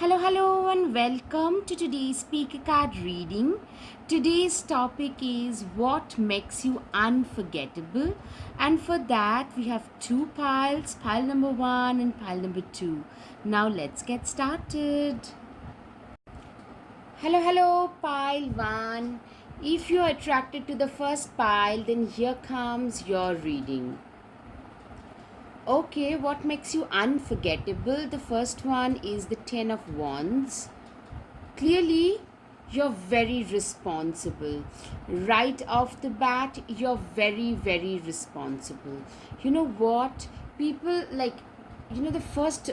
Hello, and welcome to today's speaker card reading. Today's topic is what makes you unforgettable, and for that, we have two piles, pile number one and pile number two. Now, let's get started. Pile one. If you're attracted to the first pile, then here comes your reading. Okay, what makes you unforgettable? The first one is the Ten of Wands. Clearly, you're very responsible. Right off the bat, you're very responsible. You know what? People the first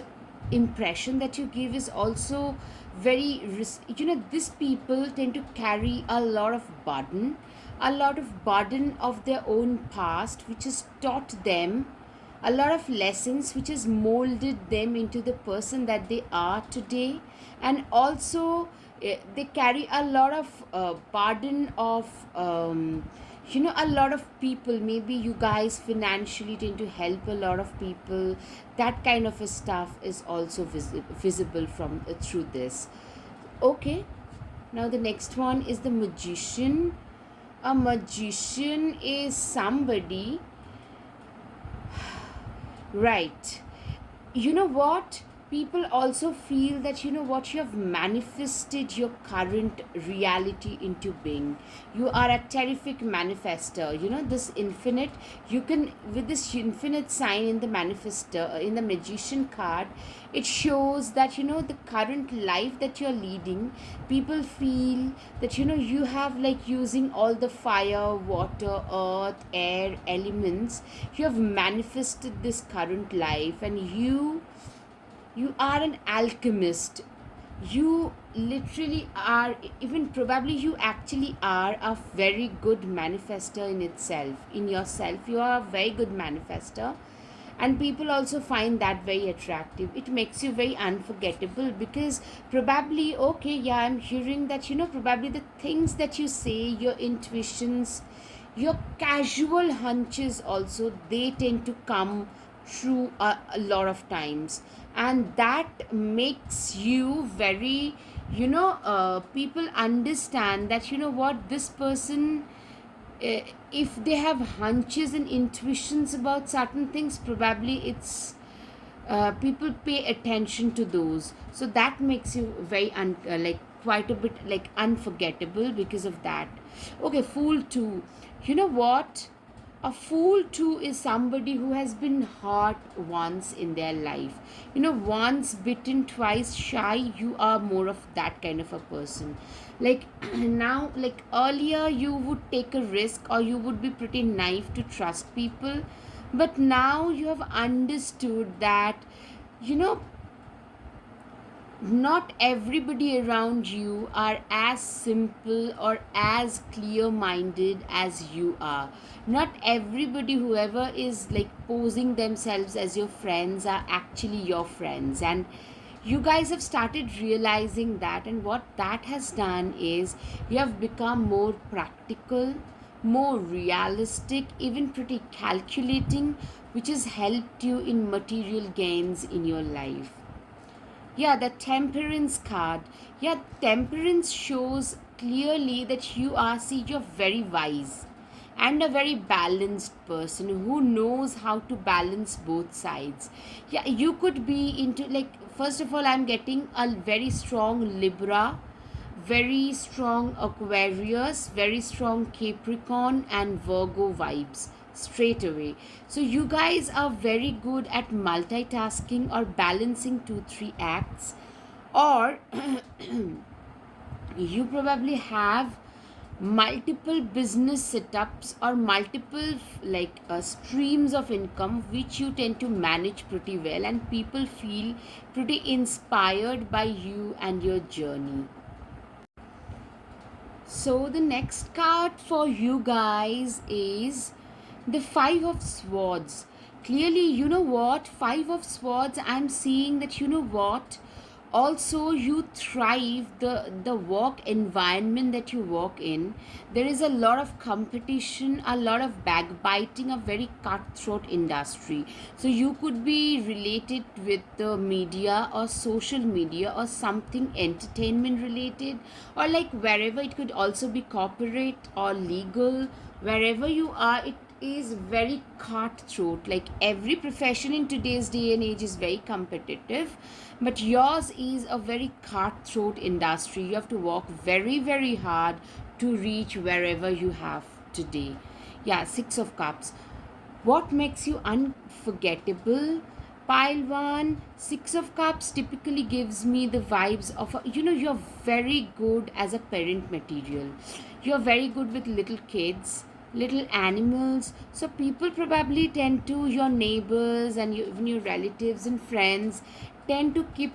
impression that you give is also these people tend to carry a lot of burden of their own past, which has taught them a lot of lessons, which has molded them into the person that they are today. And also they carry a lot of burden of a lot of people. Maybe you guys financially tend to help a lot of people. That kind of a stuff is also visible from through this. Okay, now the next one is the Magician. A magician is somebody. Right. You know what? People also feel that you have manifested your current reality into being. You are a terrific manifester. This infinite, you can, with this infinite sign in the manifester, in the magician card, it shows that the current life that you're leading, people feel that you have, like, using all the fire, water, earth, air elements. You have manifested this current life, and you are an alchemist. You literally are, even probably you actually are a very good manifester in itself, in yourself. You are a very good manifester, and people also find that very attractive. It makes you very unforgettable because probably, okay, yeah, I'm hearing that probably the things that you say, your intuitions, your casual hunches also, they tend to come true a lot of times, and that makes you very, people understand that what this person, if they have hunches and intuitions about certain things, probably it's people pay attention to those. So that makes you very like quite a bit like unforgettable because of that. Okay, Fool 2. You know what? A fool too is somebody who has been hurt once in their life. Once bitten, twice shy. You are more of that kind of a person. Like now, like earlier, you would take a risk, or you would be pretty naive to trust people. But now you have understood that, you know, not everybody around you are as simple or as clear minded as you are. Not everybody, whoever is like posing themselves as your friends, are actually your friends. And you guys have started realizing that, and what that has done is you have become more practical, more realistic, even pretty calculating, which has helped you in material gains in your life. Yeah, the Temperance card. Yeah, Temperance shows clearly that you're very wise and a very balanced person who knows how to balance both sides. Yeah, you could be into, like, first of all, I'm getting a very strong Libra, very strong Aquarius, very strong Capricorn, and Virgo vibes straight away. So you guys are very good at multitasking or balancing two, three acts, or you probably have multiple business setups or multiple streams of income, which you tend to manage pretty well, and people feel pretty inspired by you and your journey. So the next card for you guys is the Five of Swords. Clearly, you know what? Five of Swords, I'm seeing that, Also you thrive, the work environment that you work in, there is a lot of competition, a lot of backbiting, a very cutthroat industry. So you could be related with the media or social media or something entertainment related, or like wherever, it could also be corporate or legal. Wherever you are, it is very cutthroat. Like every profession in today's day and age is very competitive, but yours is a very cutthroat industry. You have to work very, very hard to reach wherever you have today. Yeah, Six of Cups. What makes you unforgettable? Pile one, Six of Cups typically gives me the vibes of, you're very good as a parent material. You're very good with little kids, little animals. So people probably tend to, your neighbors and even your relatives and friends tend to keep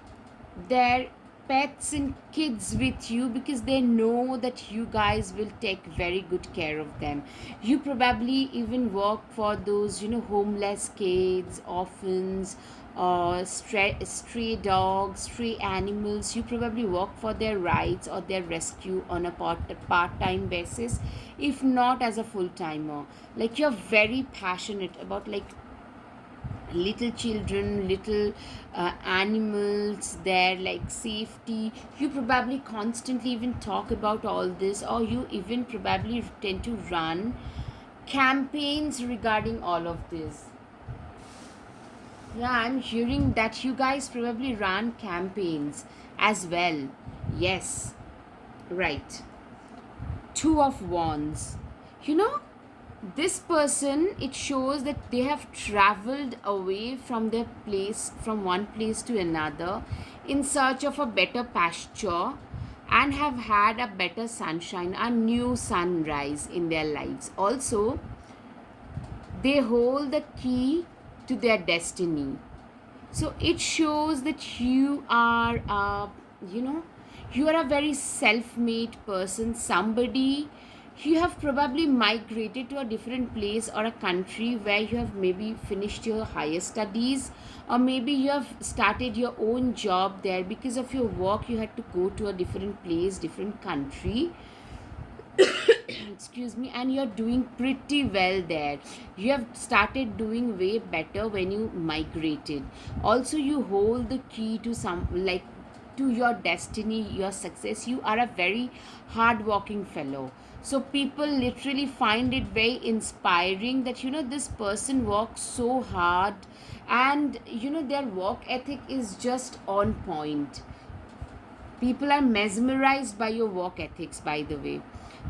their pets and kids with you because they know that you guys will take very good care of them. You probably even work for those, homeless kids, orphans, or stray dogs, stray animals. You probably work for their rights or their rescue on a part-time basis, if not as a full-timer. Like you're very passionate about like little children, little animals, their like safety. You probably constantly even talk about all this, or you even probably tend to run campaigns regarding all of this. Yeah, I'm hearing that you guys probably run campaigns as well. Yes, right. Two of Wands. You know, this person, it shows that they have traveled away from their place, from one place to another, in search of a better pasture, and have had a better sunshine, a new sunrise in their lives. Also, they hold the key to their destiny. So it shows that you are you know you are a very self-made person, somebody. You have probably migrated to a different place or a country where you have maybe finished your higher studies, or maybe you have started your own job there. Because of your work, you had to go to a different place, different country, excuse me, and you're doing pretty well there. You have started doing way better when you migrated. Also, you hold the key to some, like, to your destiny, your success. You are a very hard working fellow, so people literally find it very inspiring that this person works so hard, and their work ethic is just on point. People are mesmerized by your work ethics, by the way.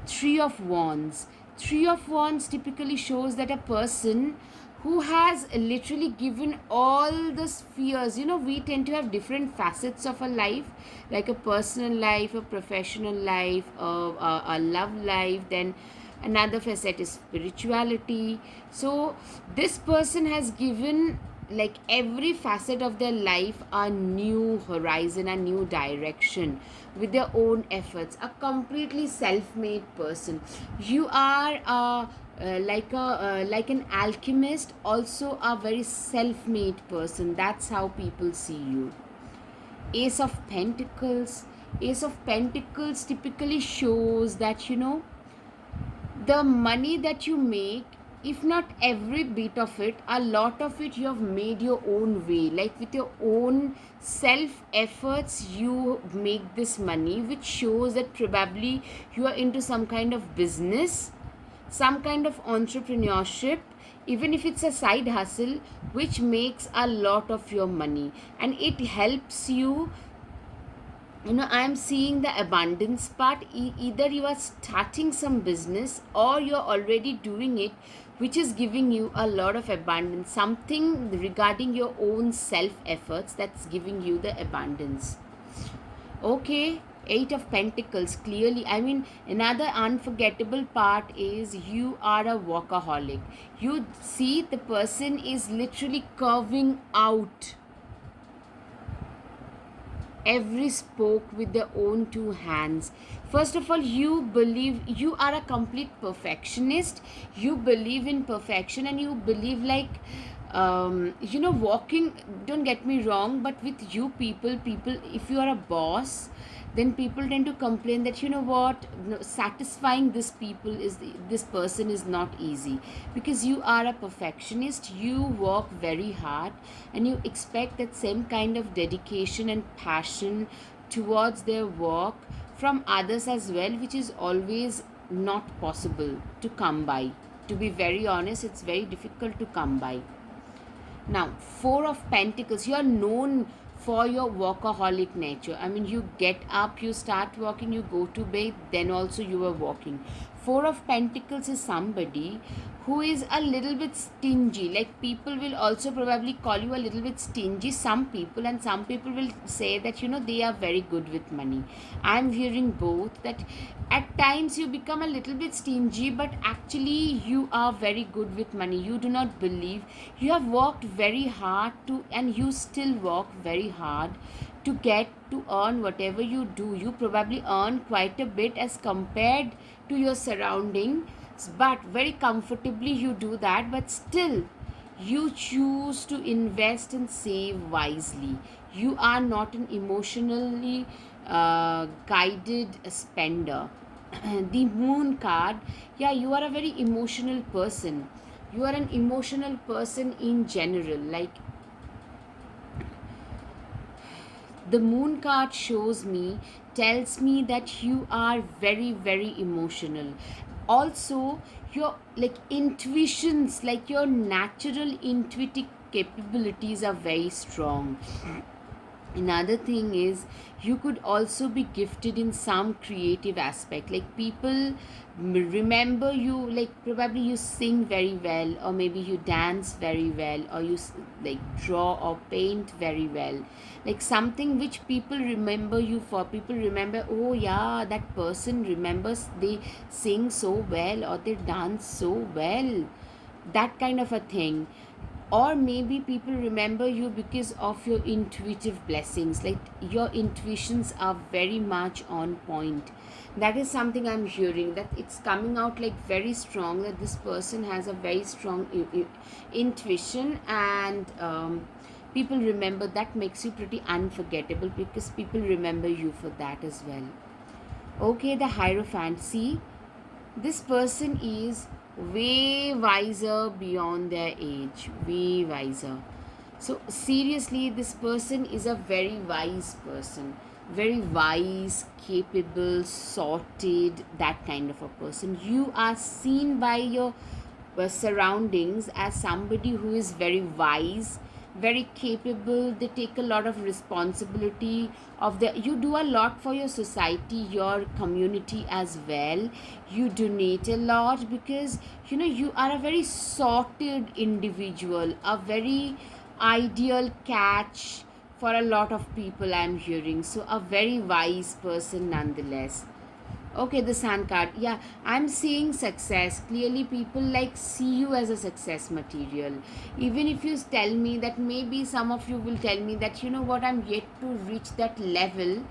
Three of Wands. Three of Wands typically shows that a person who has literally given all the spheres. We tend to have different facets of a life, like a personal life, a professional life, a love life, then another facet is spirituality. So this person has given like every facet of their life a new horizon, a new direction, with their own efforts. A completely self-made person. You are like an alchemist, also a very self-made person. That's how people see you. Ace of Pentacles. Ace of Pentacles typically shows that the money that you make, if not every bit of it, a lot of it you have made your own way, like with your own self efforts you make this money, which shows that probably you are into some kind of business, some kind of entrepreneurship, even if it's a side hustle, which makes a lot of your money, and it helps you. I'm seeing the abundance part. Either you are starting some business or you're already doing it, which is giving you a lot of abundance, something regarding your own self efforts that's giving you the abundance. Okay. Eight of Pentacles. Clearly, I mean, another unforgettable part is you are a workaholic. You see, the person is literally curving out every spoke with their own two hands. First of all, you believe, you are a complete perfectionist. You believe in perfection, and you believe like Walking, don't get me wrong, but with you people, if you are a boss, then people tend to complain that, satisfying this person is not easy, because you are a perfectionist, you work very hard, and you expect that same kind of dedication and passion towards their work from others as well, which is always not possible to come by. To be very honest, it's very difficult to come by. Now, Four of Pentacles, you are known for your workaholic nature. I mean, you get up, you start working, you go to bed, then also you are working. Four of Pentacles is somebody who is a little bit stingy. Like, people will also probably call you a little bit stingy, some people, and some people will say that, they are very good with money. I'm hearing both, that at times you become a little bit stingy, but actually you are very good with money. You do not believe, you have worked very hard to, and you still work very hard to get to earn whatever you do. You probably earn quite a bit as compared to your surroundings, but very comfortably you do that, but still you choose to invest and save wisely. You are not an emotionally guided spender. The Moon card, yeah, you are a very emotional person. You are an emotional person in general. Like, the Moon card shows me, tells me that you are very, very emotional. Also, your like intuitions, like your natural intuitive capabilities are very strong. Another thing is, you could also be gifted in some creative aspect. Like, people remember you, like probably you sing very well, or maybe you dance very well, or you like draw or paint very well. Like, something which people remember you for. People remember, oh yeah, that person remembers, they sing so well or they dance so well, that kind of a thing. Or maybe people remember you because of your intuitive blessings, like your intuitions are very much on point. That is something I'm hearing, that it's coming out like very strong, that this person has a very strong intuition, and people remember. That makes you pretty unforgettable, because people remember you for that as well. Okay, the Hierophant. See, this person is way wiser beyond their age, way wiser. So seriously, this person is a very wise person, very wise, capable, sorted, that kind of a person. You are seen by your surroundings as somebody who is very wise, very capable. They take a lot of responsibility of the, you do a lot for your society, your community as well. You donate a lot, because you are a very sorted individual, a very ideal catch for a lot of people, I'm hearing. So a very wise person nonetheless. Okay, the Sun card. Yeah, I'm seeing success. Clearly, people like see you as a success material. Even if you tell me that, maybe some of you will tell me that, what, I'm yet to reach that level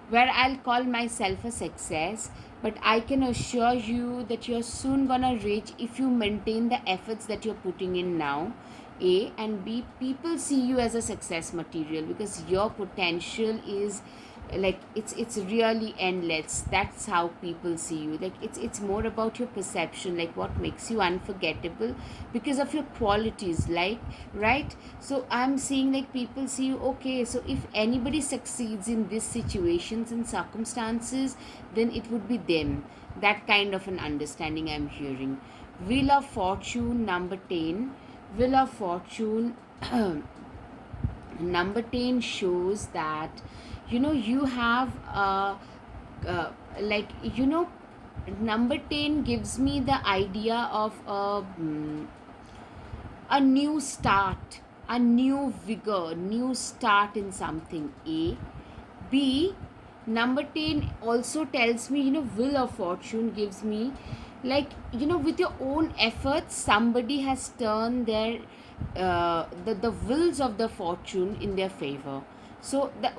where I'll call myself a success. But I can assure you that you're soon gonna reach, if you maintain the efforts that you're putting in now. A, and B, people see you as a success material, because your potential is like, it's really endless. That's how people see you. Like, it's more about your perception, like what makes you unforgettable because of your qualities, like, right? So I'm seeing, like, people see you, okay, so if anybody succeeds in these situations and circumstances, then it would be them. That kind of an understanding I'm hearing. Wheel of Fortune, number 10. Wheel of Fortune number 10 shows that, you have like, number 10 gives me the idea of a new start, a new vigor, new start in something. A. B, number 10 also tells me, Wheel of Fortune gives me, like, with your own efforts, somebody has turned their the wills of the fortune in their favor. So the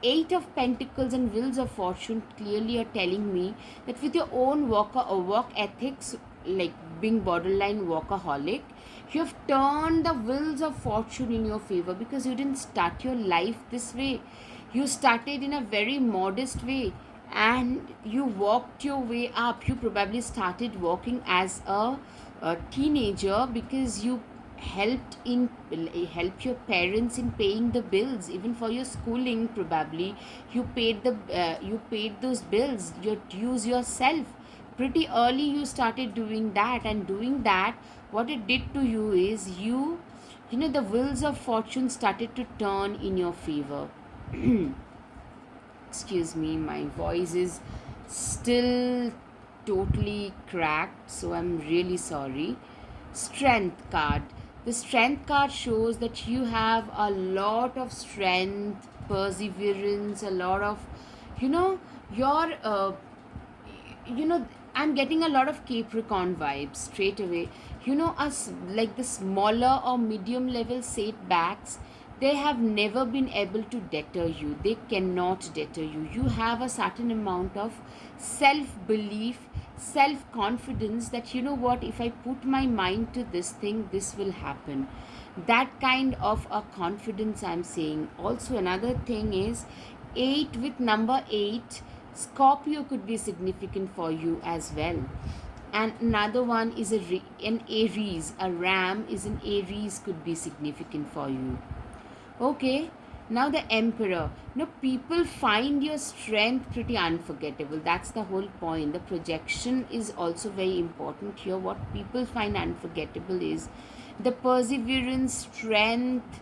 Eight of Pentacles and Wheels of Fortune clearly are telling me that with your own work ethics, like being borderline workaholic, you have turned the wheels of fortune in your favor, because you didn't start your life this way. You started in a very modest way, and you walked your way up. You probably started walking as a teenager, because you helped your parents in paying the bills, even for your schooling. Probably you paid those bills, your dues yourself. Pretty early you started doing that, and doing that, what it did to you is, the wheels of fortune started to turn in your favor. Excuse me, my voice is still totally cracked, so I'm really sorry. Strength card. The strength card shows that you have a lot of strength, perseverance, a lot of, you know your you know I'm getting a lot of Capricorn vibes straight away. Us, like the smaller or medium level setbacks, they have never been able to deter you. They cannot deter you. You have a certain amount of self belief, self confidence, that if I put my mind to this thing, this will happen. That kind of a confidence I'm saying. Also, another thing is, 8, with number 8, Scorpio could be significant for you as well. And another one is an Aries. A ram is an Aries, could be significant for you. Okay, now the Emperor. People find your strength pretty unforgettable. That's the whole point. The projection is also very important here. What people find unforgettable is the perseverance, strength.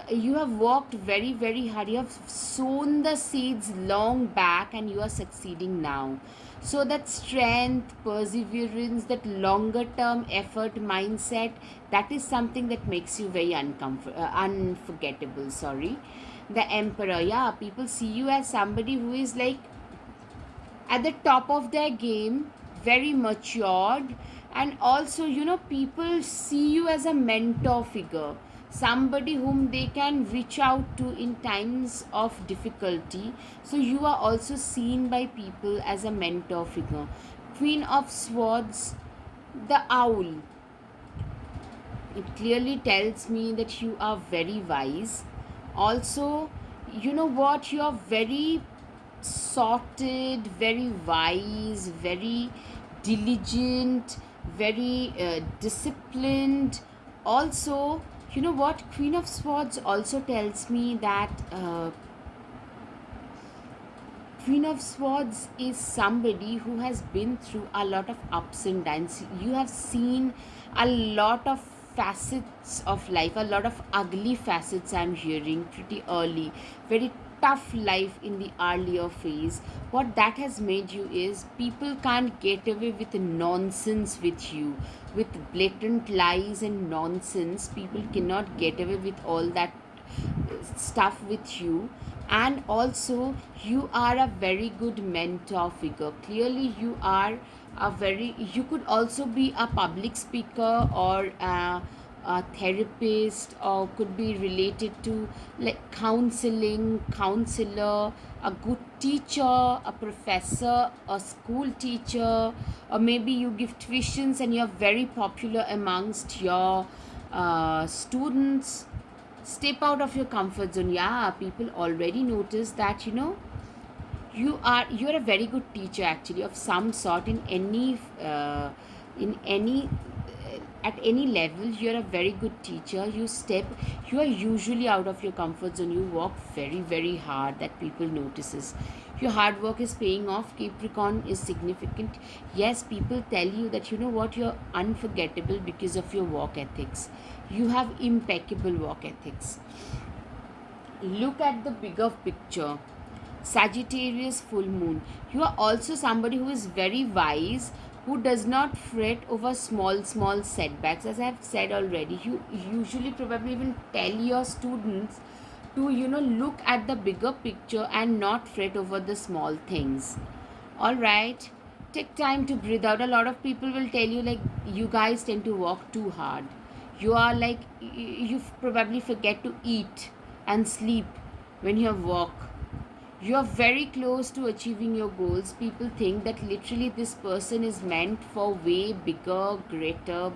You have worked very, very hard. You have sown the seeds long back, and you are succeeding now. So that strength, perseverance, that longer term effort mindset, that is something that makes you very unforgettable. Sorry. The Emperor. Yeah, people see you as somebody who is like at the top of their game, very matured, and also, people see you as a mentor figure, somebody whom they can reach out to in times of difficulty. So you are also seen by people as a mentor figure. Queen of Swords, the owl. It clearly tells me that you are very wise. Also, you are very sorted, very wise, very diligent, very disciplined. Also, Queen of Swords also tells me that Queen of Swords is somebody who has been through a lot of ups and downs. You have seen a lot of facets of life, a lot of ugly facets, I'm hearing pretty early. Very tough life in the earlier phase. What that has made you is, people can't get away with nonsense with you, with blatant lies and nonsense. People cannot get away with all that stuff with you. And also, you are a very good mentor figure. Clearly, you could also be a public speaker, or a therapist, or could be related to like counselor, a good teacher, a professor, a school teacher, or maybe you give tuitions and you're very popular amongst your students. Step out of your comfort zone. Yeah, people already notice that you're a very good teacher, actually, of some sort. In any at any level, you're a very good teacher. You are usually out of your comfort zone. You work very, very hard, that people notices. Your hard work is paying off. Capricorn is significant. Yes, people tell you that you're unforgettable because of your work ethics. You have impeccable work ethics. Look at the bigger picture. Sagittarius full moon. You are also somebody who is very wise, who does not fret over small setbacks. As I have said already, you usually probably even tell your students to look at the bigger picture and not fret over the small things. All right, take time to breathe out. A lot of people will tell you, like, you guys tend to work too hard. You are like, you probably forget to eat and sleep when you have work. You are very close to achieving your goals. People think that literally this person is meant for way bigger, greater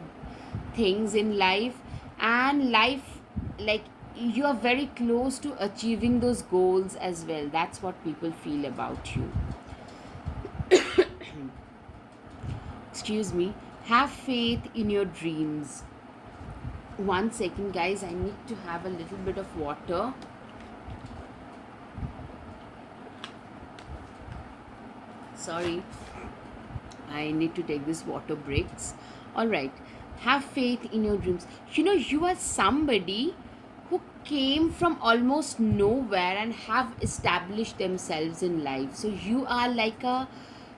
things in life. And life, like, you are very close to achieving those goals as well. That's what people feel about you. Excuse me. Have faith in your dreams. One second, guys, I need to have a little bit of water. Sorry, I need to take this water breaks. All right. Have faith in your dreams. You are somebody who came from almost nowhere and have established themselves in life. So you are like a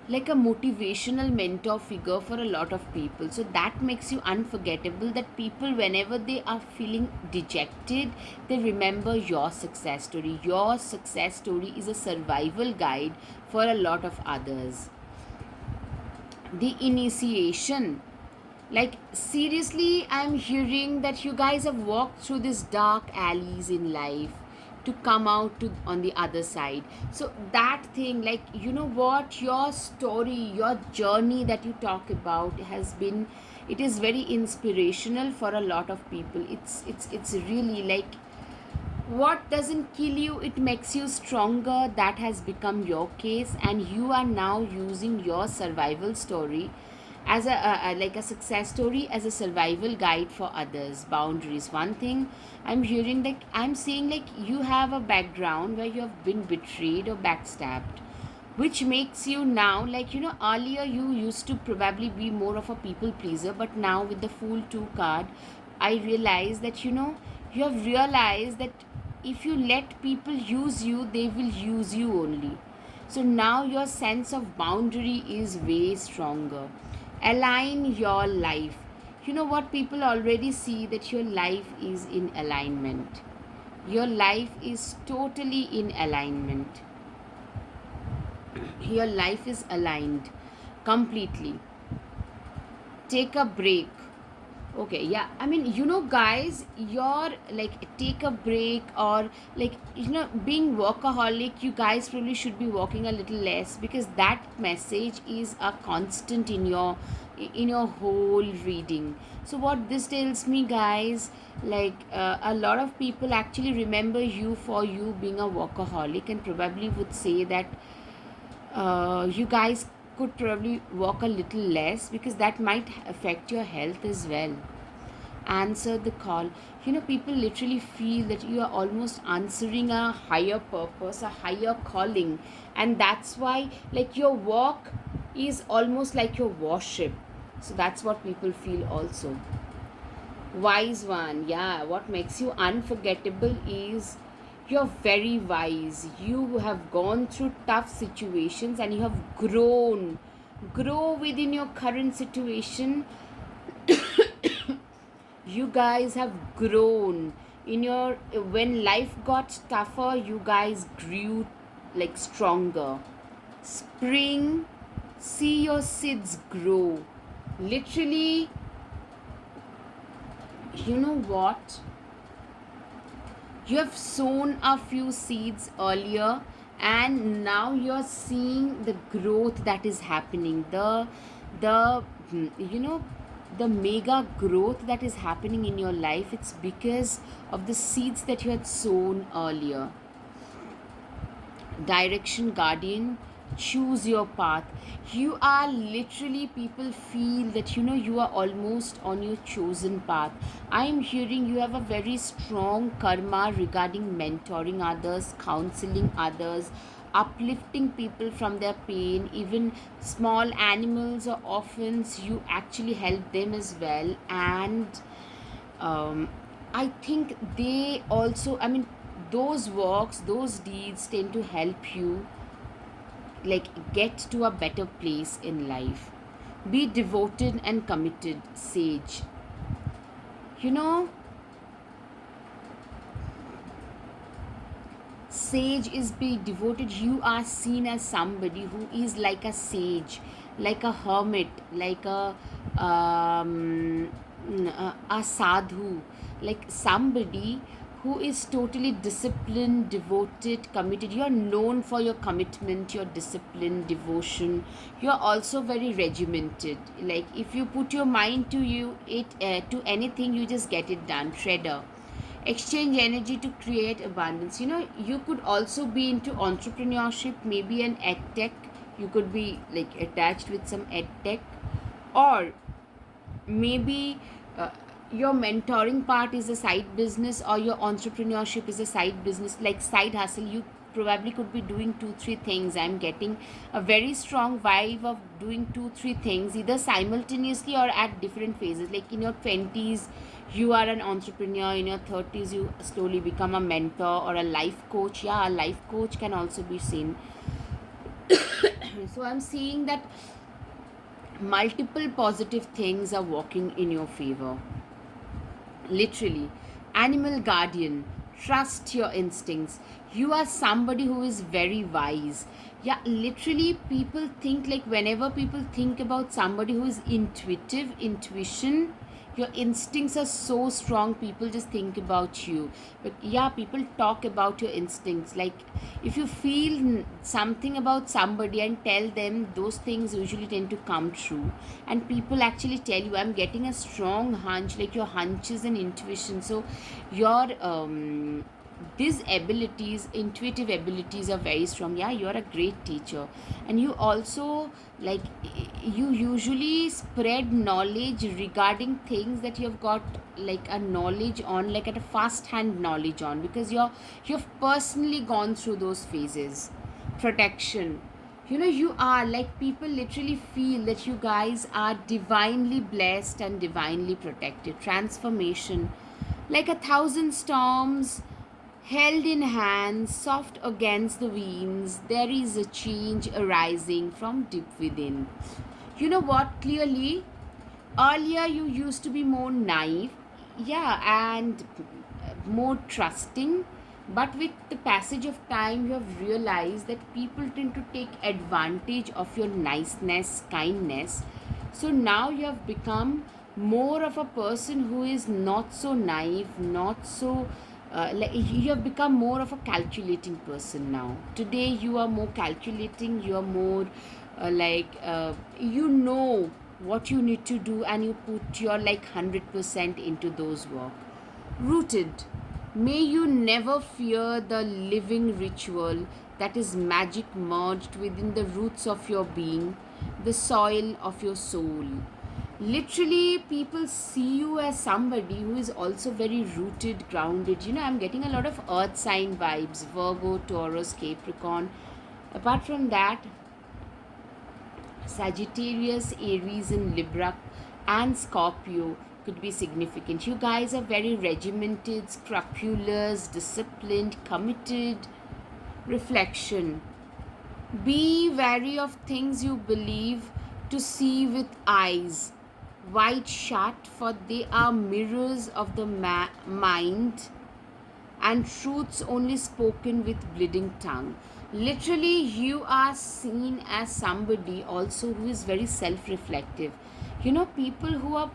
motivational mentor figure for a lot of people. So that makes you unforgettable, that people, whenever they are feeling dejected, they remember your success story. Your success story is a survival guide for a lot of others. The initiation, like, seriously, I'm hearing that you guys have walked through these dark alleys in life to come out to on the other side. So that thing, like, what, your story, your journey that you talk about has been, it is very inspirational for a lot of people. It's really like, what doesn't kill you, it makes you stronger. That has become your case, and you are now using your survival story as a success story, as a survival guide for others. Boundaries, one thing I'm hearing, like, I'm seeing, like, you have a background where you have been betrayed or backstabbed, which makes you now, like, earlier you used to probably be more of a people pleaser, but now with the Fool 2 card, I realize that, you have realized that if you let people use you, they will use you only. So now your sense of boundary is way stronger. Align your life. You know what? People already see that your life is in alignment. Your life is totally in alignment. Your life is aligned completely. Take a break. Okay, yeah, I mean, guys, you're like, take a break, or like, being workaholic, you guys probably should be working a little less, because that message is a constant in your whole reading. So what this tells me, guys, like, a lot of people actually remember you for you being a workaholic, and probably would say that you guys could probably walk a little less, because that might affect your health as well. Answer the call. People literally feel that you are almost answering a higher purpose, a higher calling, and that's why, like, your work is almost like your worship. So that's what people feel also. Wise one, yeah, what makes you unforgettable is you're very wise. You have gone through tough situations, and you have grow within your current situation. You guys have grown in your, when life got tougher, you guys grew like stronger. Spring, see your seeds grow. Literally, you know what, you have sown a few seeds earlier, and now you're seeing the growth that is happening, the you know the mega growth that is happening in your life. It's because of the seeds that you had sown earlier. Direction guardian, choose your path. You are literally, people feel that, you are almost on your chosen path. I am hearing you have a very strong karma regarding mentoring others, counseling others, uplifting people from their pain. Even small animals or orphans, you actually help them as well. And I think they also, I mean, those walks, those deeds tend to help you, like, get to a better place in life. Be devoted and committed, sage. You know, sage is be devoted. You are seen as somebody who is like a sage, like a hermit, like a sadhu, like somebody who is totally disciplined, devoted, committed. You are known for your commitment, your discipline, devotion. You are also very regimented. Like if you put your mind to to anything, you just get it done. Shredder. Exchange energy to create abundance. You could also be into entrepreneurship, maybe an ed tech. You could be like attached with some ed tech, or maybe your mentoring part is a side business, or your entrepreneurship is a side business, like side hustle. You probably could be doing two three things. I'm getting a very strong vibe of doing two three things either simultaneously or at different phases. Like in your 20s you are an entrepreneur, in your 30s you slowly become a mentor or a life coach. Yeah, a life coach can also be seen. So I'm seeing that multiple positive things are working in your favor. Literally. Animal guardian. Trust your instincts. You are somebody who is very wise. Yeah, literally, people think, like whenever people think about somebody who is intuitive, intuition, your instincts are so strong, people just think about you. But yeah, people talk about your instincts. Like if you feel something about somebody and tell them, those things usually tend to come true. And people actually tell you, I'm getting a strong hunch. Like your hunches and intuition. So your these abilities, intuitive abilities, are very strong. Yeah, you're a great teacher. And you also, like, you usually spread knowledge regarding things that you've got like a knowledge on, like at a fast hand knowledge on, because you've personally gone through those phases. Protection. You are like, people literally feel that you guys are divinely blessed and divinely protected. Transformation. Like 1,000 storms held in hands, soft against the winds, there is a change arising from deep within. You know what? Clearly, earlier you used to be more naive, yeah, and more trusting. But with the passage of time, you have realized that people tend to take advantage of your niceness, kindness. So now you have become more of a person who is not so naive, not so like, you have become more of a calculating person now. Today you are more calculating, you are more you know what you need to do, and you put your like 100% into those work. Rooted. May you never fear the living ritual that is magic merged within the roots of your being, the soil of your soul. Literally, people see you as somebody who is also very rooted, grounded. I'm getting a lot of earth sign vibes: Virgo, Taurus, Capricorn. Apart from that, Sagittarius, Aries, and Libra, and Scorpio could be significant. You guys are very regimented, scrupulous, disciplined, committed. Reflection. Be wary of things you believe to see with eyes wide shut, for they are mirrors of the mind, and truths only spoken with bleeding tongue. Literally, you are seen as somebody also who is very self reflective. People who are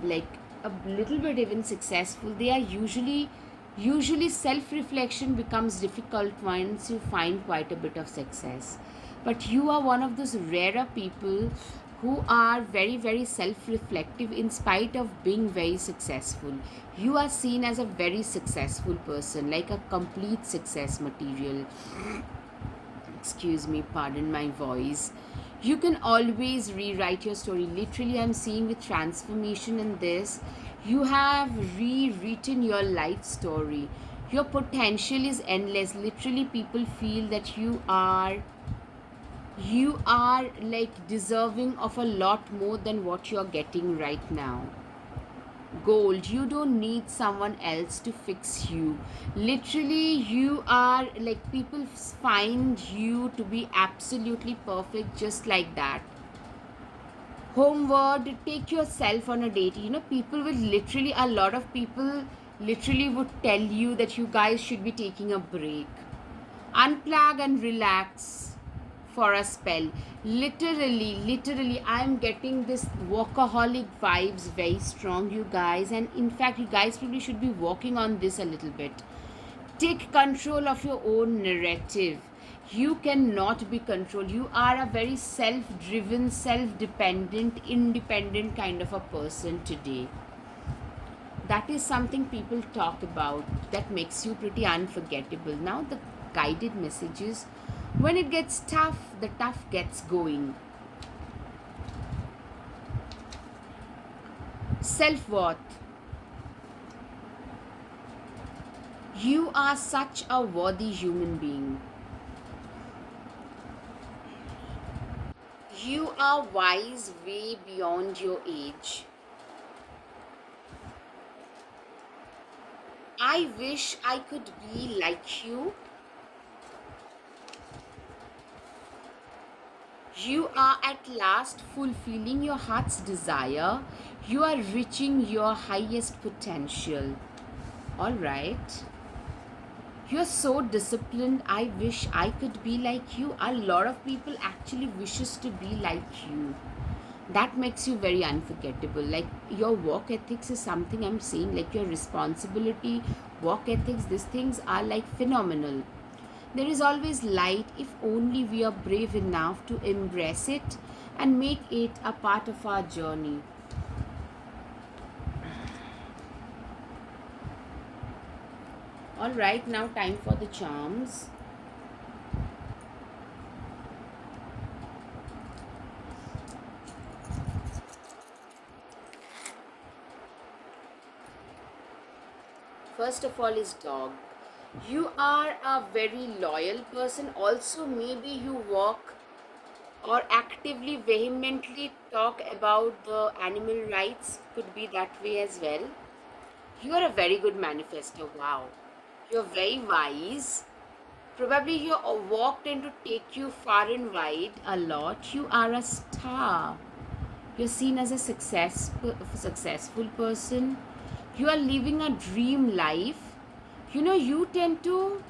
like a little bit even successful, they are usually self reflection becomes difficult once you find quite a bit of success. But you are one of those rarer people who are very very self reflective in spite of being very successful. You are seen as a very successful person, like a complete success material. Excuse me, pardon my voice. You can always rewrite your story. Literally, I'm seeing with transformation in this, you have rewritten your life story. Your potential is endless. Literally, people feel that you are like deserving of a lot more than what you're getting right now. Gold. You don't need someone else to fix you. Literally, you are like, people find you to be absolutely perfect just like that. Homeward. Take yourself on a date. People will literally, a lot of people literally would tell you that you guys should be taking a break. Unplug and relax for a spell. Literally, I'm getting this workaholic vibes very strong, you guys. And in fact, you guys probably should be working on this a little bit. Take control of your own narrative. You cannot be controlled. You are a very self driven, self dependent, independent kind of a person today. That is something people talk about that makes you pretty unforgettable. Now, the guided messages, when it gets tough, the tough gets going. Self worth. You are such a worthy human being. You are wise way beyond your age. I wish I could be like you. You are at last fulfilling your heart's desire. You are reaching your highest potential. All right. You're so disciplined. I wish I could be like you. A lot of people actually wishes to be like you. That makes you very unforgettable. Like your work ethics is something I'm saying, like your responsibility, work ethics, these things are like phenomenal. There is always light if only we are brave enough to embrace it and make it a part of our journey. All right, now time for the charms. First of all is dog. You are a very loyal person. Also, maybe you work or actively, vehemently talk about the animal rights. Could be that way as well. You are a very good manifestor. Wow. You're very wise. Probably you walked in to take you far and wide a lot. You are a star. You're seen as a successful person. You are living a dream life. You tend to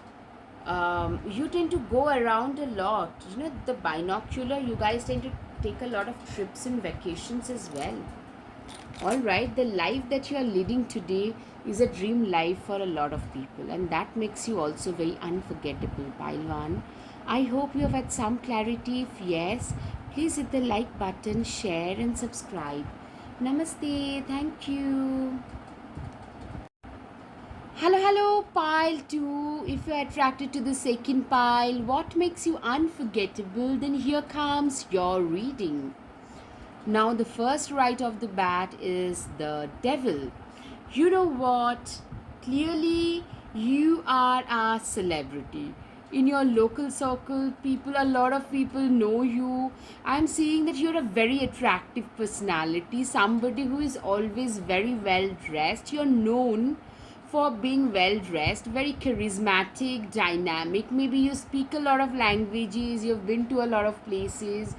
go around a lot. The binocular, you guys tend to take a lot of trips and vacations as well. All right, the life that you are leading today is a dream life for a lot of people, and that makes you also very unforgettable, Pailwan. I hope you have had some clarity. If yes, please hit the like button, share, and subscribe. Namaste. Thank you. Hello, pile 2. If you're attracted to the second pile, what makes you unforgettable? Then here comes your reading. Now, the first right off the bat is the devil. You know what? Clearly, you are a celebrity. In your local circle, a lot of people know you. I'm seeing that you're a very attractive personality, somebody who is always very well dressed. You're known for being well dressed, very charismatic, dynamic. Maybe you speak a lot of languages, you've been to a lot of places.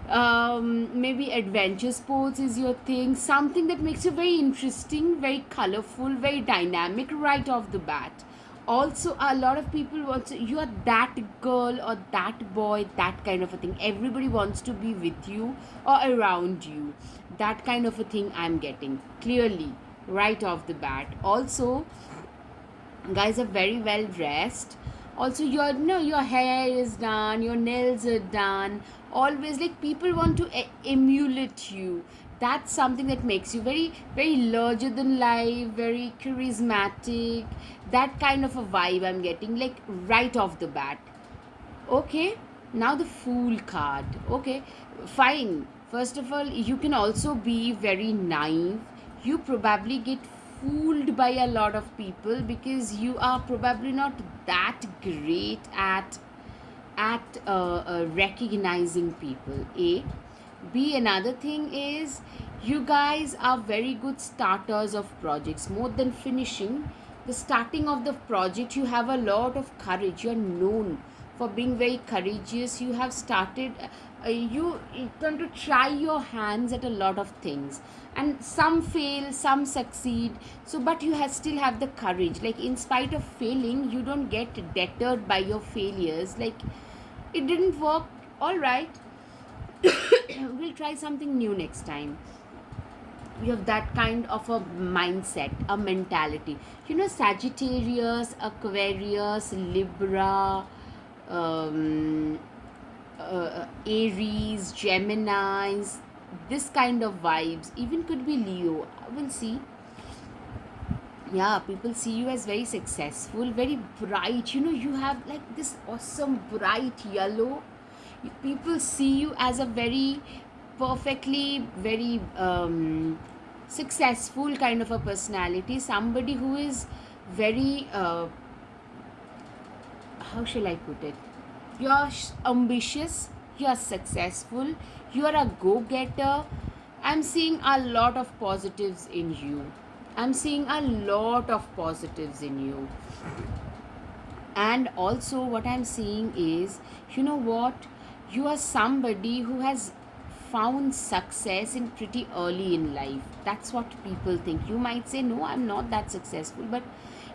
Maybe adventure sports is your thing, something that makes you very interesting, very colorful, very dynamic right off the bat. Also, a lot of people want to, you are that girl or that boy, that kind of a thing. Everybody wants to be with you or around you. That kind of a thing I'm getting clearly right off the bat. Also, guys are very well dressed. Also, your hair is done, your nails are done. Always like people want to emulate you. That's something that makes you very very larger than life, very charismatic. That kind of a vibe I'm getting, like right off the bat. Okay, now the fool card. Okay, fine. First of all, you can also be very naive. You probably get fooled by a lot of people because you are probably not that great at recognizing people. A. B. Another thing is, you guys are very good starters of projects. More than finishing, the starting of the project, you have a lot of courage. You're known for being very courageous. You have started. You tend to try your hands at a lot of things, and some fail, some succeed. So, but you still have the courage. Like in spite of failing, you don't get deterred by your failures. Like it didn't work, All right, we'll try something new next time. You have that kind of a mindset, a mentality. Sagittarius, Aquarius, Libra, um, Aries, Geminis, this kind of vibes. Even could be Leo. We'll see. Yeah, people see you as very successful, very bright. You have like this awesome bright yellow. People see you as a very perfectly, very successful kind of a personality. Somebody who is very, how shall I put it? You're ambitious, you're successful, you're a go getter. I'm seeing a lot of positives in you. I'm seeing a lot of positives in you. And also, what I'm seeing is, what? You are somebody who has found success in pretty early in life. That's what people think. You might say, no, I'm not that successful, but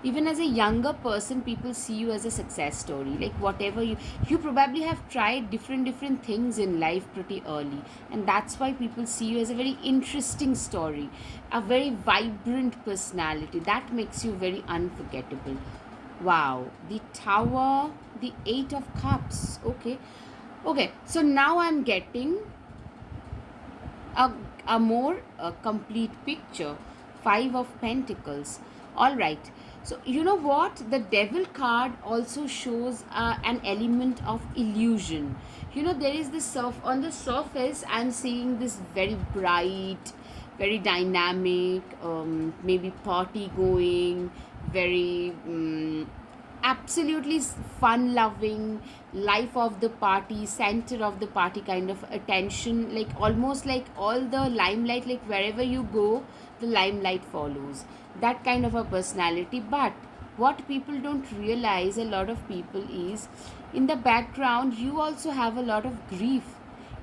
even as a younger person, people see you as a success story. Like whatever you probably have tried different things in life pretty early, and that's why people see you as a very interesting story, a very vibrant personality that makes you very unforgettable. Wow, the Tower, the Eight of Cups. Okay, okay. So now I'm getting a, a more complete picture. Five of Pentacles. All right. So you know what? The Devil card also shows an element of illusion. There is this on the surface. I'm seeing this very bright, very dynamic, maybe party going, very. Absolutely fun loving, life of the party, center of the party kind of attention, like almost like all the limelight, like wherever you go the limelight follows, that kind of a personality. But what people don't realize, a lot of people, is in the background you also have a lot of grief.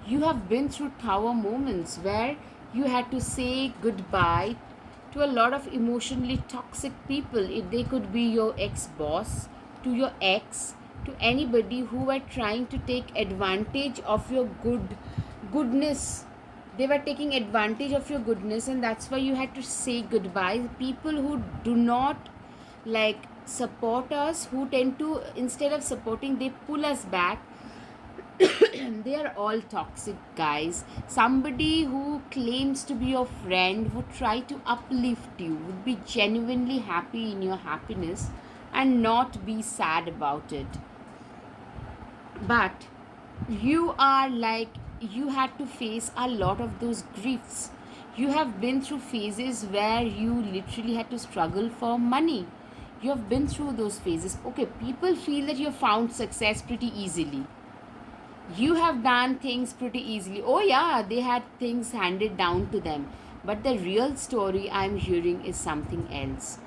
You have been through tower moments where you had to say goodbye to a lot of emotionally toxic people. They could be your ex boss, to your ex, to anybody who were trying to take advantage of your goodness. They were taking advantage of your goodness, and that's why you had to say goodbye. People who do not like support us, who tend to, instead of supporting, they pull us back. They are all toxic, guys. Somebody who claims to be your friend, would try to uplift you, would be genuinely happy in your happiness and not be sad about it. But you are like, you had to face a lot of those griefs. You have been through phases where you literally had to struggle for money. You have been through those phases. Okay, people feel that you have found success pretty easily. You have done things pretty easily. Oh, yeah, they had things handed down to them. But the real story I'm hearing is something else.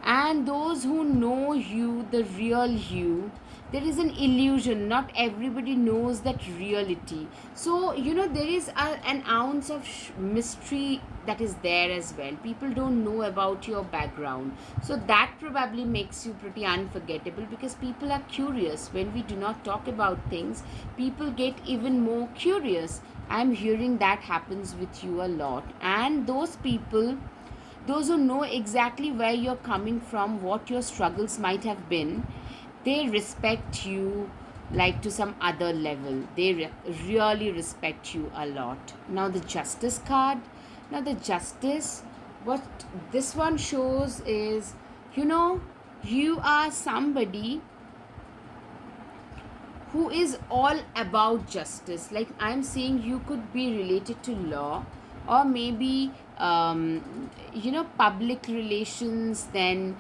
And those who know you, the real you, there is an illusion. Not everybody knows that reality. So, there is an ounce of mystery that is there as well. People don't know about your background. So, that probably makes you pretty unforgettable, because people are curious. When we do not talk about things, people get even more curious. I'm hearing that happens with you a lot. And those people, those who know exactly where you're coming from, what your struggles might have been, they respect you like to some other level. They really respect you a lot. Now, the Justice card. Now, the Justice, what this one shows is, you are somebody who is all about justice. Like I'm saying, you could be related to law, or maybe public relations, then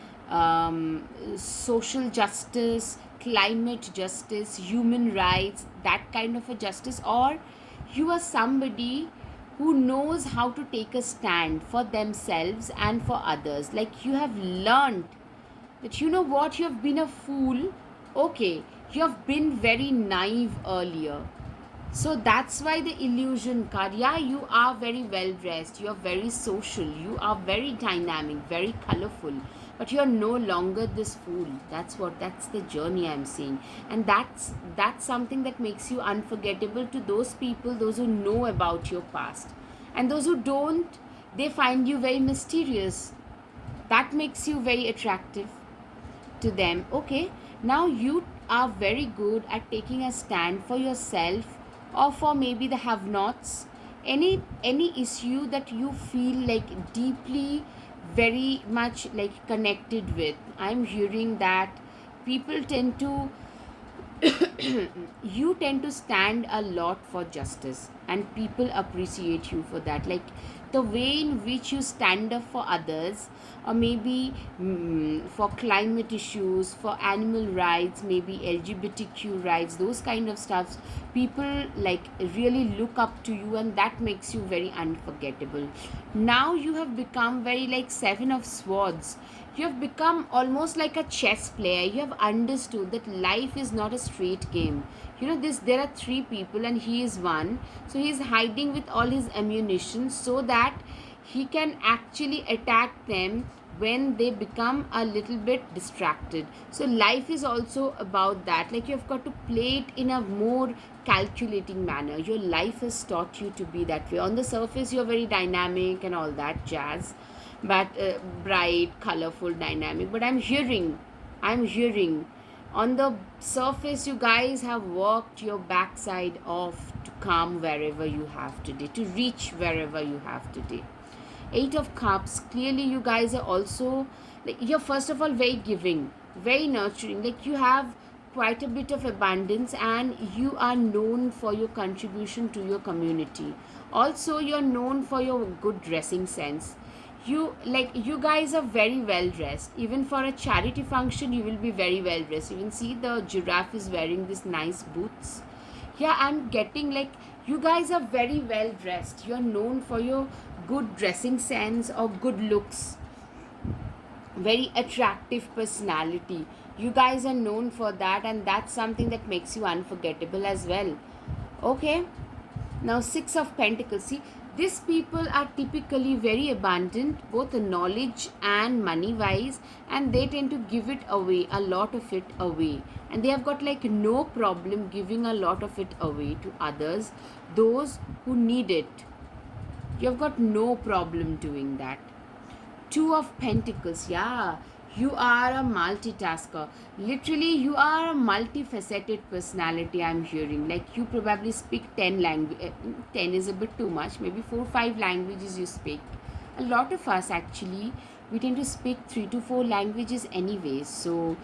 social justice, climate justice, human rights, that kind of a justice. Or you are somebody who knows how to take a stand for themselves and for others. Like you have learned that, what, you have been a fool. Okay, you have been very naive earlier. So that's why the illusion card. Yeah, you are very well dressed, you are very social, you are very dynamic, very colorful. but you're no longer this fool. That's the journey I'm seeing. And that's something that makes you unforgettable to those people, those who know about your past. And those who don't, they find you very mysterious. That makes you very attractive to them. Okay, now you are very good at taking a stand for yourself, or for maybe the have nots. Any issue that you feel like deeply, very much like connected with. I'm hearing that people tend to you tend to stand a lot for justice, and people appreciate you for that, like the way in which you stand up for others, or maybe for climate issues, for animal rights, maybe LGBTQ rights, those kind of stuffs. People like really look up to you, and that makes you very unforgettable. Now you have become very like seven of swords. You have become almost like a chess player. You have understood that life is not a straight game. This, there are three people and he is one, so he is hiding with all his ammunition so that he can actually attack them when they become a little bit distracted. So life is also about that, like you've got to play it in a more calculating manner. Your life has taught you to be that way. On the surface you're very dynamic and all that jazz, but bright, colorful, dynamic. But I'm hearing on the surface you guys have worked your backside off to come wherever you have today, to reach wherever you have today. Eight of Cups, clearly you guys are also like, you're first of all very giving, very nurturing, like you have quite a bit of abundance, and you are known for your contribution to your community. Also you're known for your good dressing sense. You guys are very well dressed. Even for a charity function you will be very well dressed. You can see the giraffe is wearing this nice boots. Yeah, I'm getting like you guys are very well dressed. You're known for your good dressing sense or good looks, very attractive personality. You guys are known for that, and that's something that makes you unforgettable as well. Okay, now Six of Pentacles. See, these people are typically very abundant, both knowledge and money wise, and they tend to give it away, a lot of it away, and they have got like no problem giving a lot of it away to others, those who need it. You have got no problem doing that. Two of Pentacles, yeah. You are a multitasker. Literally, you are a multifaceted personality, I'm hearing. Like, you probably speak 10 language. 10 is a bit too much. Maybe 4 5 languages you speak. A lot of us, actually, we tend to speak 3 to 4 languages anyways. So,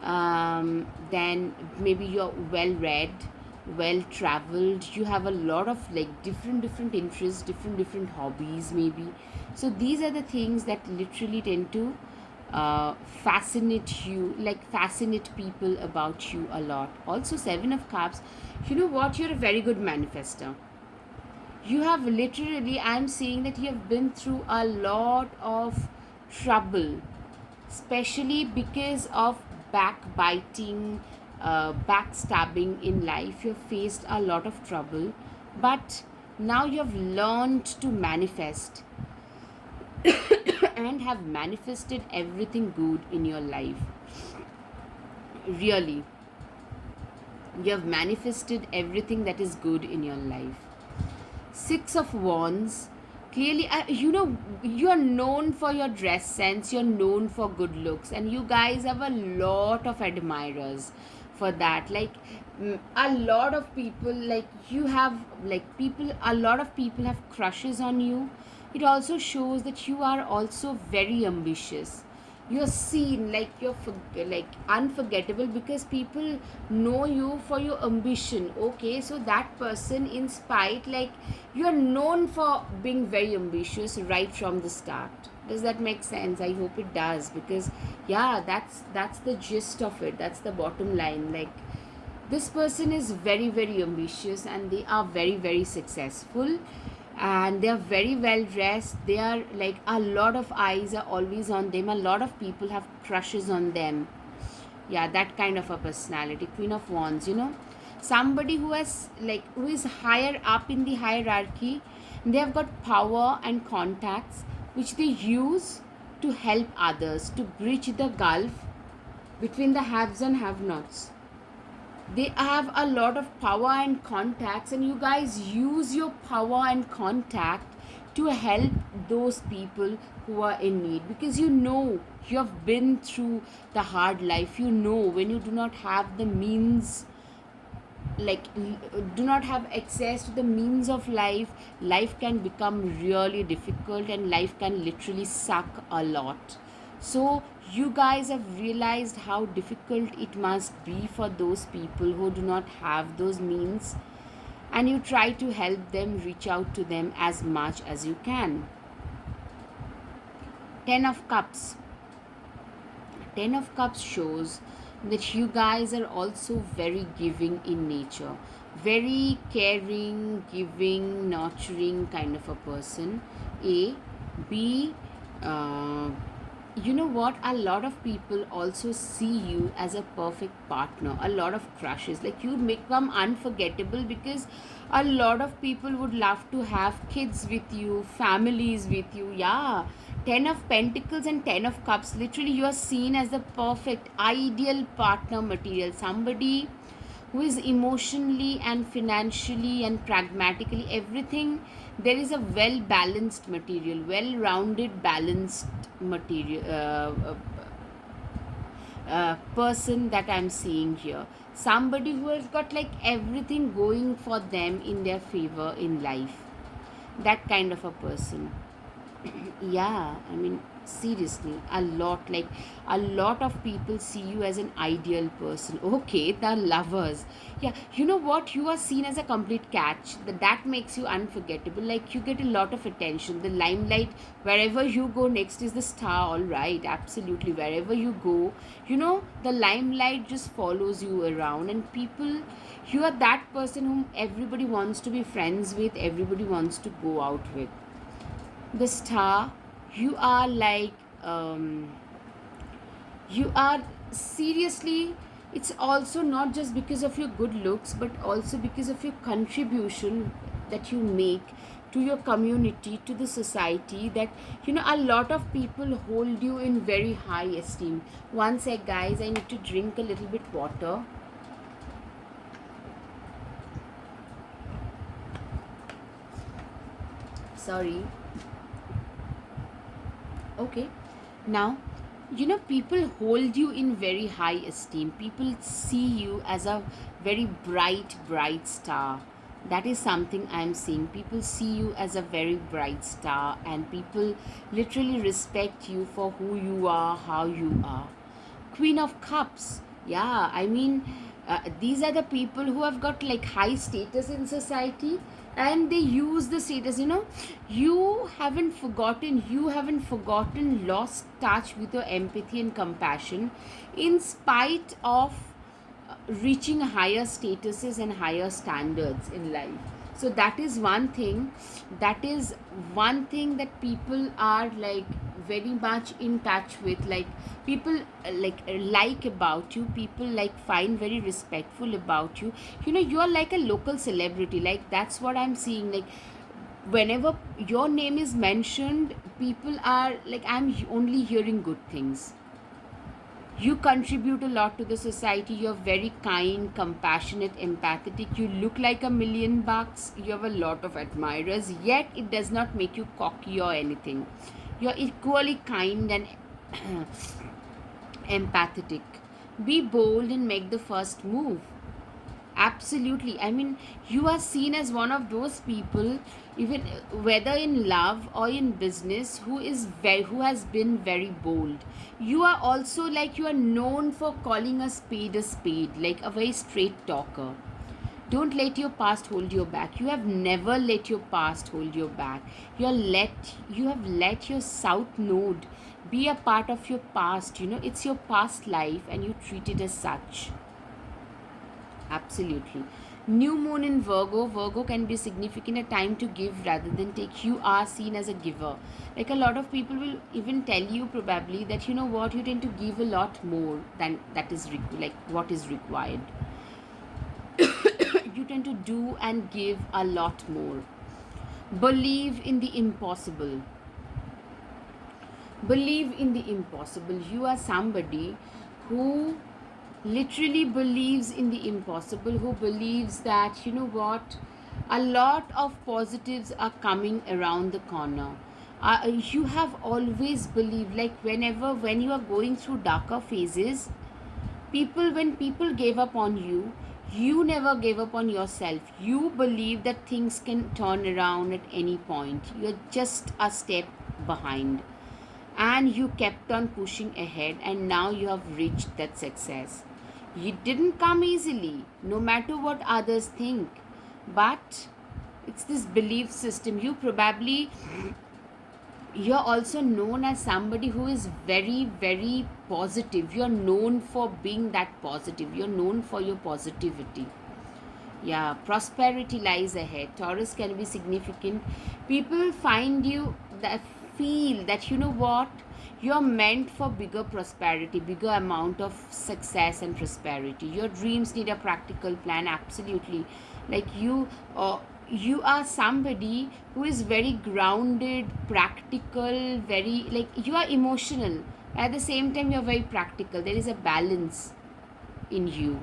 then maybe you're well read, well traveled, you have a lot of like different interests, different hobbies maybe. So these are the things that literally tend to fascinate you, like fascinate people about you a lot. Also Seven of Cups, you know what, you're a very good manifester. You have literally, I'm seeing that you have been through a lot of trouble, especially because of backbiting, backstabbing in life. You've faced a lot of trouble, but now you have learned to manifest and have manifested everything good in your life. Really, you have manifested everything that is good in your life. Six of Wands. Clearly, you are known for your dress sense, you're known for good looks, and you guys have a lot of admirers for that. Like, a lot of people, like, you have, like, people, a lot of people have crushes on you. It also shows that you are also very ambitious. You're seen like like unforgettable because people know you for your ambition. Okay, so that person, in spite, like, you're known for being very ambitious right from the start. Does that make sense? I hope it does, because yeah, that's the gist of it. That's the bottom line. Like, this person is very very ambitious, and they are very very successful, and they are very well dressed. They are like, a lot of eyes are always on them, a lot of people have crushes on them. Yeah, that kind of a personality. Queen of Wands, somebody who has, like, who is higher up in the hierarchy. They have got power and contacts which they use to help others, to bridge the gulf between the haves and have nots. They have a lot of power and contacts, and you guys use your power and contact to help those people who are in need, because you know you have been through the hard life. You know when you do not have the means, like do not have access to the means of life, life can become really difficult and life can literally suck a lot. So you guys have realized how difficult it must be for those people who do not have those means, and you try to help them, reach out to them as much as you can. 10 of cups. 10 of cups shows that you guys are also very giving in nature, very caring, giving, nurturing kind of a person. A. B. uh, you know what, a lot of people also see you as a perfect partner. A lot of crushes, like you become unforgettable because a lot of people would love to have kids with you, families with you. Yeah, 10 of pentacles and 10 of cups, literally you are seen as the perfect ideal partner material, somebody who is emotionally and financially and pragmatically everything. There is a well balanced material, well rounded balanced material, person that I'm seeing here. Somebody who has got like everything going for them in their favor in life, that kind of a person. Yeah, I mean, seriously, a lot, like a lot of people see you as an ideal person. Okay, the lovers. Yeah, you know what, you are seen as a complete catch. That makes you unforgettable. Like you get a lot of attention, the limelight. Wherever you go next is the star. All right, absolutely, wherever you go, you know, the limelight just follows you around, and people, you are that person whom everybody wants to be friends with, everybody wants to go out with. The star, you are like, you are, seriously, it's also not just because of your good looks but also because of your contribution that you make to your community, to the society, that you know a lot of people hold you in very high esteem. One sec guys, I need to drink a little bit water. Sorry. Okay, now, you know, people hold you in very high esteem. People see you as a very bright, bright star. That is something I'm seeing. People see you as a very bright star, and people literally respect you for who you are, how you are. Queen of Cups. Yeah, I mean, these are the people who have got like high status in society, and they use the status. You know, you haven't forgotten, lost touch with your empathy and compassion in spite of reaching higher statuses and higher standards in life. So that is one thing, that is one thing that people are like very much in touch with. Like people like about you, people like find very respectful about you. You know, you are like a local celebrity, like that's what I'm seeing. Like whenever your name is mentioned, people are like, I'm only hearing good things. You contribute a lot to the society. You're very kind, compassionate, empathetic. You look like $1 million. You have a lot of admirers, yet it does not make you cocky or anything. You're equally kind and empathetic. Be bold and make the first move. Absolutely. I mean, you are seen as one of those people, even whether in love or in business, who has been very bold. You are also like, you are known for calling a spade, like a very straight talker. Don't let your past hold you back. You have never let your past hold you back. You have let your south node be a part of your past. You know, it's your past life and you treat it as such. Absolutely. New moon in Virgo. Virgo can be significant, a time to give rather than take. You are seen as a giver. Like a lot of people will even tell you probably that, you know what, you tend to give a lot more than like what is required. You tend to do and give a lot more. Believe in the impossible. Believe in the impossible. You are somebody who literally believes in the impossible, who believes that, you know what, a lot of positives are coming around the corner. You have always believed, like whenever when you are going through darker phases, people when people gave up on you, you never gave up on yourself. You believe that things can turn around at any point. You're just a step behind, and you kept on pushing ahead, and now you have reached that success. It didn't come easily, no matter what others think, but it's this belief system. You're also known as somebody who is very, very positive. You're known for being that positive. You're known for your positivity. Yeah, prosperity lies ahead. Taurus can be significant. People find you that feel that, you know what, you're meant for bigger prosperity, bigger amount of success and prosperity. Your dreams need a practical plan, absolutely. Like you are somebody who is very grounded, practical, very, like, you are emotional. At the same time, you're very practical. There is a balance in you.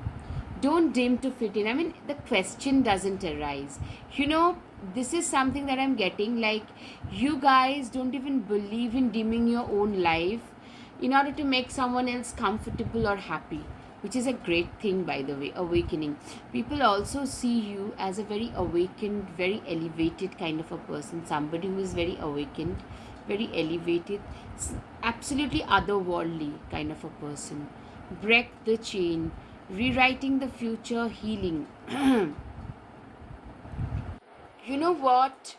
Don't dim to fit in. I mean, the question doesn't arise. You know, this is something that I'm getting. Like, you guys don't even believe in dimming your own life in order to make someone else comfortable or happy, which is a great thing, by the way. Awakening. People also see you as a very awakened, very elevated kind of a person. Somebody who is very awakened, very elevated, absolutely otherworldly kind of a person. Break the chain, rewriting the future, healing. You know what?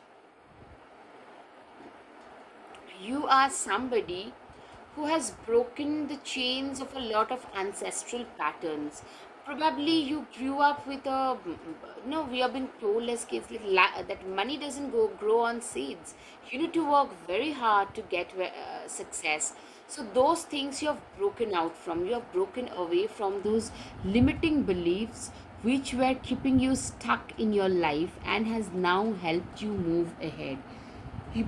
You are somebody who has broken the chains of a lot of ancestral patterns. Probably you grew up with a, no, we have been told as kids like, that money doesn't grow on seeds. You need to work very hard to get success. So those things you have broken out from, you have broken away from those limiting beliefs which were keeping you stuck in your life and has now helped you move ahead.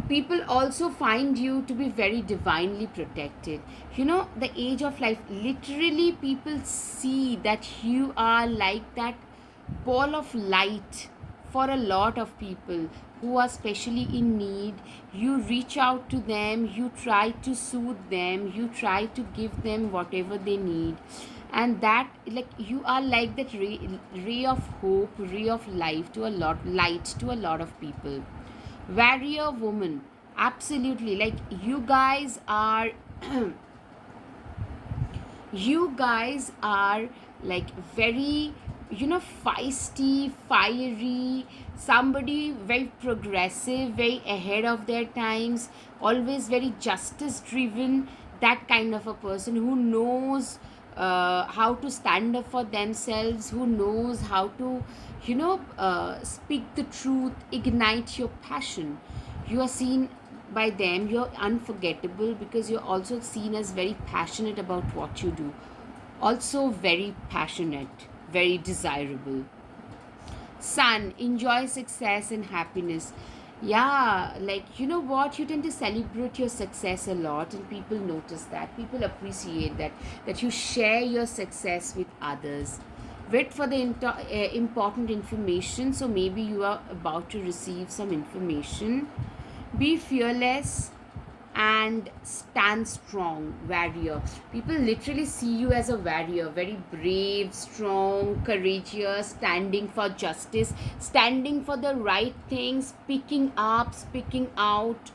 People also find you to be very divinely protected. You know, the age of life, literally people see that you are like that ball of light for a lot of people who are especially in need. You reach out to them, you try to soothe them, you try to give them whatever they need. And that, like, you are like that ray of hope, ray of life to a lot, light to a lot of people. Warrior woman, absolutely. Like, you guys are you guys are like very, you know, feisty, fiery, somebody very progressive, very ahead of their times, always very justice driven. That kind of a person who knows how to stand up for themselves, who knows how to, you know, speak the truth, ignite your passion. You are seen by them, you're unforgettable because you're also seen as very passionate about what you do. Also very passionate, very desirable. Sun, enjoy success and happiness. Yeah, like, you know what, you tend to celebrate your success a lot, and people notice that, people appreciate that, that you share your success with others. Wait for the important information. So maybe you are about to receive some information. Be fearless and stand strong. Warrior, people literally see you as a warrior, very brave, strong, courageous, standing for justice, standing for the right things, speaking up, speaking out.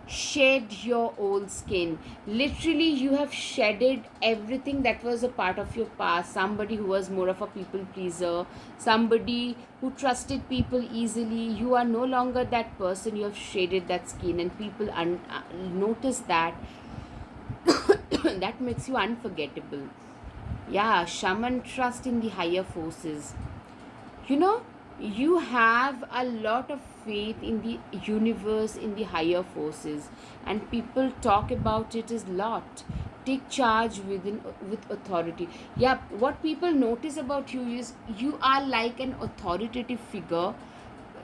Shed your old skin. Literally, you have shedded everything that was a part of your past. Somebody who was more of a people pleaser, somebody who trusted people easily. You are no longer that person. You have shaded that skin, and people notice that. That makes you unforgettable. Yeah, shaman, trust in the higher forces. You know, you have a lot of faith in the universe, in the higher forces, and people talk about it a lot. Take charge with authority. Yeah, what people notice about you is you are like an authoritative figure.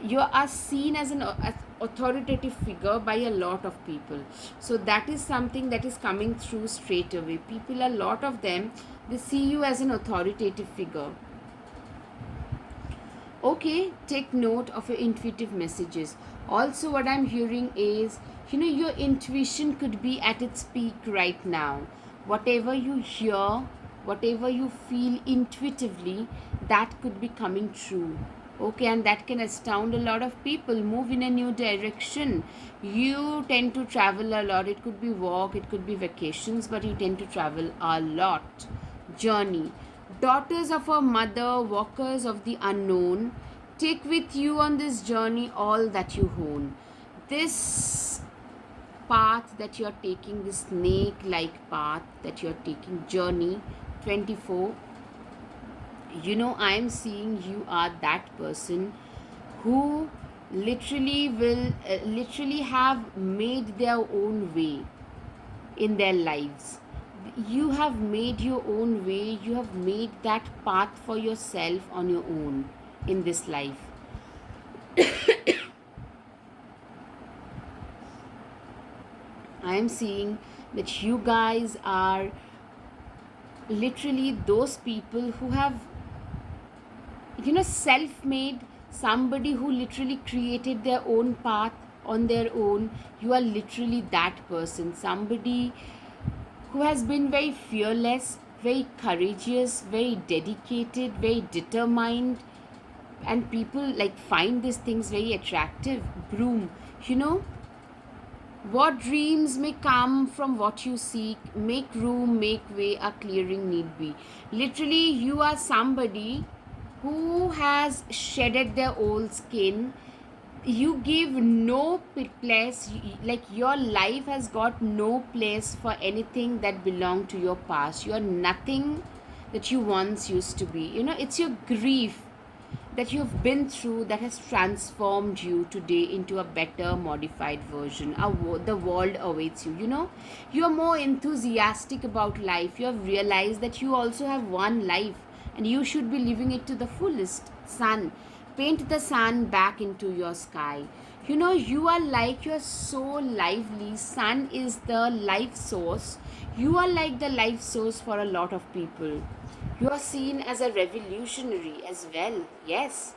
You are seen as an as authoritative figure by a lot of people. So that is something that is coming through straight away. People, a lot of them, they see you as an authoritative figure. Okay, take note of your intuitive messages. Also, what I'm hearing is, your intuition could be at its peak right now. Whatever you hear, whatever you feel intuitively, that could be coming true. Okay, and that can astound a lot of people, move in a new direction. You tend to travel a lot. It could be walk, it could be vacations, but you tend to travel a lot. Journey. Daughters of our mother, walkers of the unknown, take with you on this journey all that you own. This path that you're taking, this snake like path that you're taking, journey 24, I am seeing you are that person who literally have made their own way in their lives. You have made your own way, you have made that path for yourself on your own in this life. I am seeing that you guys are literally those people who have, self made, somebody who literally created their own path on their own. You are literally that person, somebody who has been very fearless, very courageous, very dedicated, very determined, and people like find these things very attractive. Broom, you know, what dreams may come from what you seek, make room, make way, a clearing need be. Literally, you are somebody who has shedded their old skin. You give no place, like your life has got no place for anything that belonged to your past. You are nothing that you once used to be. It's your grief that you've been through that has transformed you today into a better modified version. The world awaits you. You are more enthusiastic about life. You have realized that you also have one life and you should be living it to the fullest. Sun, paint the sun back into your sky. You are like, you're so lively. Sun is the life source. You are like the life source for a lot of people. You are seen as a revolutionary as well. Yes.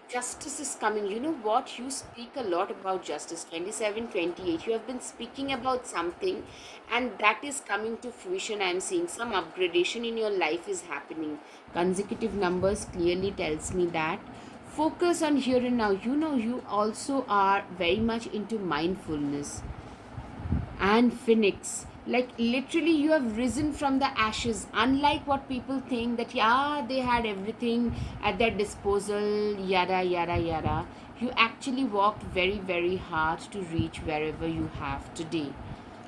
Justice is coming. You know what? You speak a lot about justice. 27, 28. You have been speaking about something, and that is coming to fruition. I am seeing some upgradation in your life is happening. Consecutive numbers clearly tells me that. Focus on here and now. You also are very much into mindfulness. And phoenix, like literally you have risen from the ashes, unlike what people think that yeah, they had everything at their disposal, yada yada yada. You actually walked very very hard to reach wherever you have today.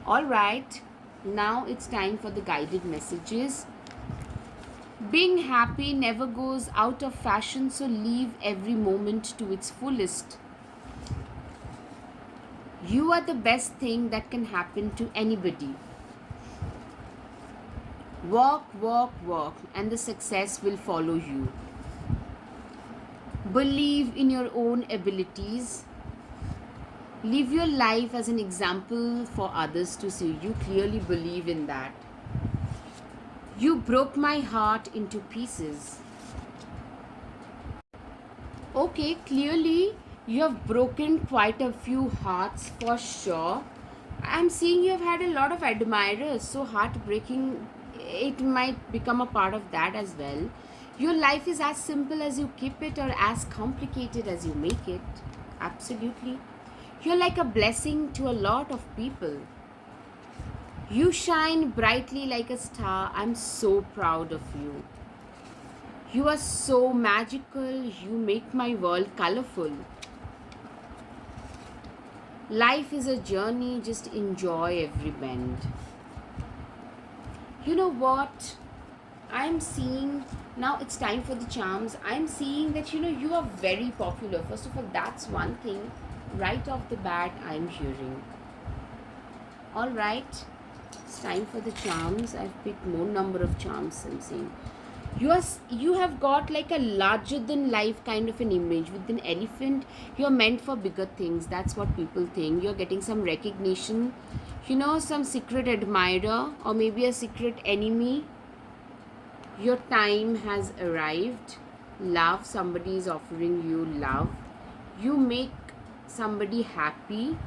All right, now it's time for the guided messages. Being happy never goes out of fashion, so live every moment to its fullest. You are the best thing that can happen to anybody. Walk, walk, walk, and the success will follow you. Believe in your own abilities. Live your life as an example for others to see. You clearly believe in that. You broke my heart into pieces. Okay, clearly you have broken quite a few hearts for sure. I'm seeing you have had a lot of admirers, so heartbreaking, it might become a part of that as well. Your life is as simple as you keep it or as complicated as you make it. Absolutely. You're like a blessing to a lot of people. You shine brightly like a star. I'm so proud of you. You are so magical. You make my world colorful. Life is a journey, just enjoy every bend. You know what? I'm seeing, now it's time for the charms. I'm seeing that you are very popular. First of all, that's one thing right off the bat I'm hearing. Alright, it's time for the charms. I've picked more number of charms, I'm saying. You have got like a larger than life kind of an image. With an elephant, you're meant for bigger things. That's what people think. You're getting some recognition, some secret admirer or maybe a secret enemy. Your time has arrived. Love, somebody is offering you love. You make somebody happy.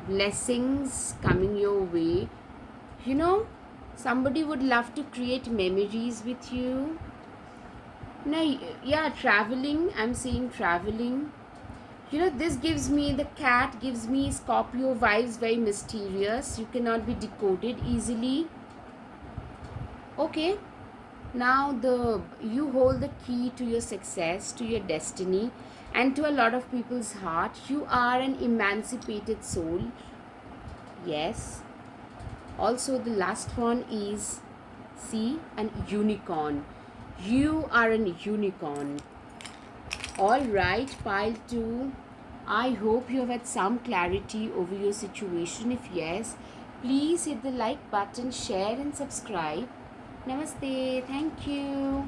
Blessings coming your way. you know Somebody would love to create memories with you. Now, yeah, traveling, I'm saying traveling. This gives me, the cat gives me Scorpio vibes, very mysterious. You cannot be decoded easily. Okay, now the you hold the key to your success, to your destiny, and to a lot of people's heart. You are an emancipated soul. Yes. Also, the last one is, see, an unicorn. You are an unicorn. All right, pile 2. I hope you have had some clarity over your situation. If yes, please hit the like button, share, and subscribe. Namaste. Thank you.